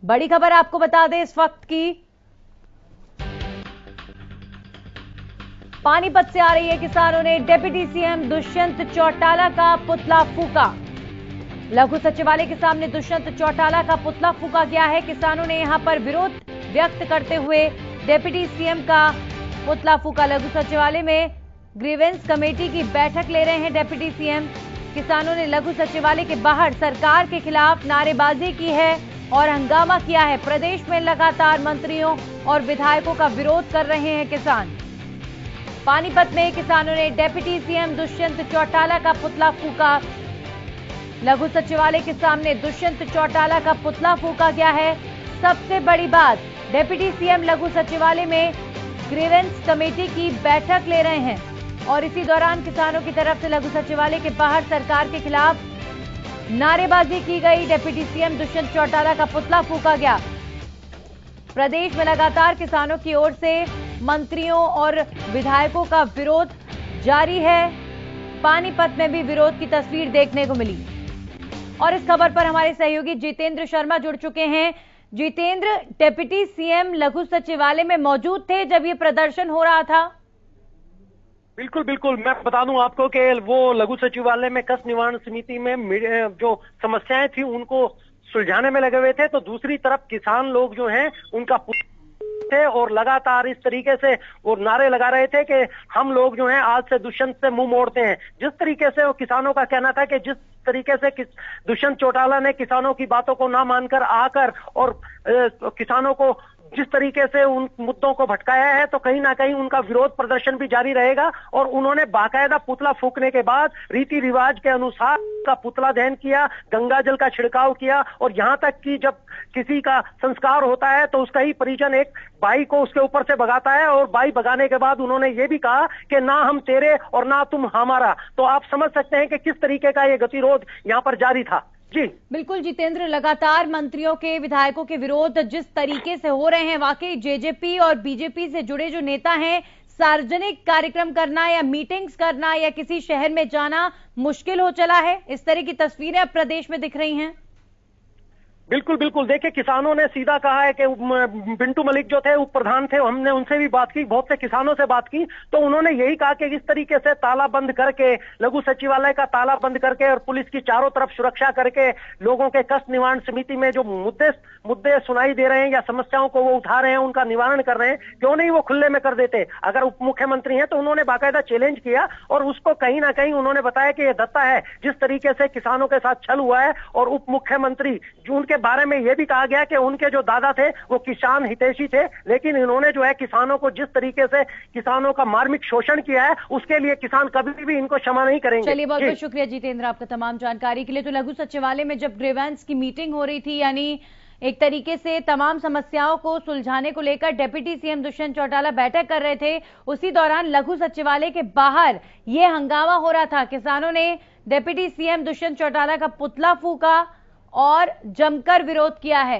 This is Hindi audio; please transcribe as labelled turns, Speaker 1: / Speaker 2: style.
Speaker 1: बड़ी खबर आपको बता दें इस वक्त की, पानीपत से आ रही है। किसानों ने डिप्टी सीएम दुष्यंत चौटाला का पुतला फूका। लघु सचिवालय के सामने दुष्यंत चौटाला का पुतला फूका गया है। किसानों ने यहां पर विरोध व्यक्त करते हुए डिप्टी सीएम का पुतला फूका। लघु सचिवालय में ग्रीवेंस कमेटी की बैठक ले रहे हैं डिप्टी सीएम। किसानों ने लघु सचिवालय के बाहर सरकार के खिलाफ नारेबाजी की है और हंगामा किया है। प्रदेश में लगातार मंत्रियों और विधायकों का विरोध कर रहे हैं किसान। पानीपत में किसानों ने डिप्टी सीएम दुष्यंत चौटाला का पुतला फूका। लघु सचिवालय के सामने दुष्यंत चौटाला का पुतला फूका गया है। सबसे बड़ी बात, डिप्टी सीएम लघु सचिवालय में ग्रीवेंस कमेटी की बैठक ले रहे हैं और इसी दौरान किसानों की तरफ से लघु सचिवालय के बाहर सरकार के खिलाफ नारेबाजी की गई। डिप्टी सीएम दुष्यंत चौटाला का पुतला फूका गया। प्रदेश में लगातार किसानों की ओर से मंत्रियों और विधायकों का विरोध जारी है। पानीपत में भी विरोध की तस्वीर देखने को मिली और इस खबर पर हमारे सहयोगी जितेंद्र शर्मा जुड़ चुके हैं। जितेंद्र, डिप्टी सीएम लघु सचिवालय में मौजूद थे जब ये प्रदर्शन हो रहा था?
Speaker 2: बिल्कुल बिल्कुल, मैं बता दूं आपको कि वो लघु सचिवालय में कष्ट निवारण समिति में जो समस्याएं थी उनको सुलझाने में लगे हुए थे, तो दूसरी तरफ किसान लोग जो हैं उनका थे और लगातार इस तरीके से वो नारे लगा रहे थे कि हम लोग जो हैं आज से दुष्यंत से मुंह मोड़ते हैं। जिस तरीके से वो किसानों का कहना था कि जिस तरीके से दुष्यंत चौटाला ने किसानों की बातों को ना मानकर आकर और किसानों को जिस तरीके से उन मुद्दों को भटकाया है, तो कहीं ना कहीं उनका विरोध प्रदर्शन भी जारी रहेगा। और उन्होंने बाकायदा पुतला फूकने के बाद रीति रिवाज के अनुसार का पुतला दहन किया, गंगा जल का छिड़काव किया और यहाँ तक कि जब किसी का संस्कार होता है तो उसका ही परिजन एक बाई को उसके ऊपर से भगाता है और बाई भगाने के बाद उन्होंने ये भी कहा कि ना हम तेरे और ना तुम हमारा। तो आप समझ सकते हैं कि किस तरीके का ये गतिरोध यहाँ पर जारी था। जी
Speaker 1: बिल्कुल जितेंद्र, लगातार मंत्रियों के विधायकों के विरोध जिस तरीके से हो रहे हैं, वाकई जेजेपी और बीजेपी से जुड़े जो नेता हैं, सार्वजनिक कार्यक्रम करना या मीटिंग्स करना या किसी शहर में जाना मुश्किल हो चला है। इस तरह की तस्वीरें अब प्रदेश में दिख रही हैं।
Speaker 2: बिल्कुल बिल्कुल, देखिए किसानों ने सीधा कहा है कि बिंटू मलिक जो थे उप प्रधान थे, हमने उनसे भी बात की, बहुत से किसानों से बात की, तो उन्होंने यही कहा कि इस तरीके से ताला बंद करके, लघु सचिवालय का ताला बंद करके और पुलिस की चारों तरफ सुरक्षा करके लोगों के कष्ट निवारण समिति में जो मुद्दे सुनाई दे रहे हैं या समस्याओं को वो उठा रहे हैं, उनका निवारण कर रहे हैं, क्यों नहीं वो खुले में कर देते। अगर उप मुख्यमंत्री हैं तो उन्होंने बाकायदा चैलेंज किया और उसको कहीं ना कहीं उन्होंने बताया कि ये दत्ता है। जिस तरीके से किसानों के साथ छल हुआ है और उप मुख्यमंत्री जो उनके बारे में यह भी कहा गया कि उनके जो दादा थे वो किसान हितैषी थे, लेकिन इन्होंने जो है किसानों को जिस तरीके से किसानों का मार्मिक शोषण किया है उसके लिए किसान कभी भी इनको क्षमा नहीं करेंगे।
Speaker 1: चलिए, बहुत बहुत शुक्रिया जितेंद्र आपका तमाम जानकारी के लिए। तो लघु सचिवालय में जब ग्रीवेंस की मीटिंग हो रही थी, यानी एक तरीके से तमाम समस्याओं को सुलझाने को लेकर डिप्टी सीएम दुष्यंत चौटाला बैठक कर रहे थे, उसी दौरान लघु सचिवालय के बाहर ये हंगामा हो रहा था। किसानों ने डिप्टी सीएम दुष्यंत चौटाला का पुतला फूका और जमकर विरोध किया है।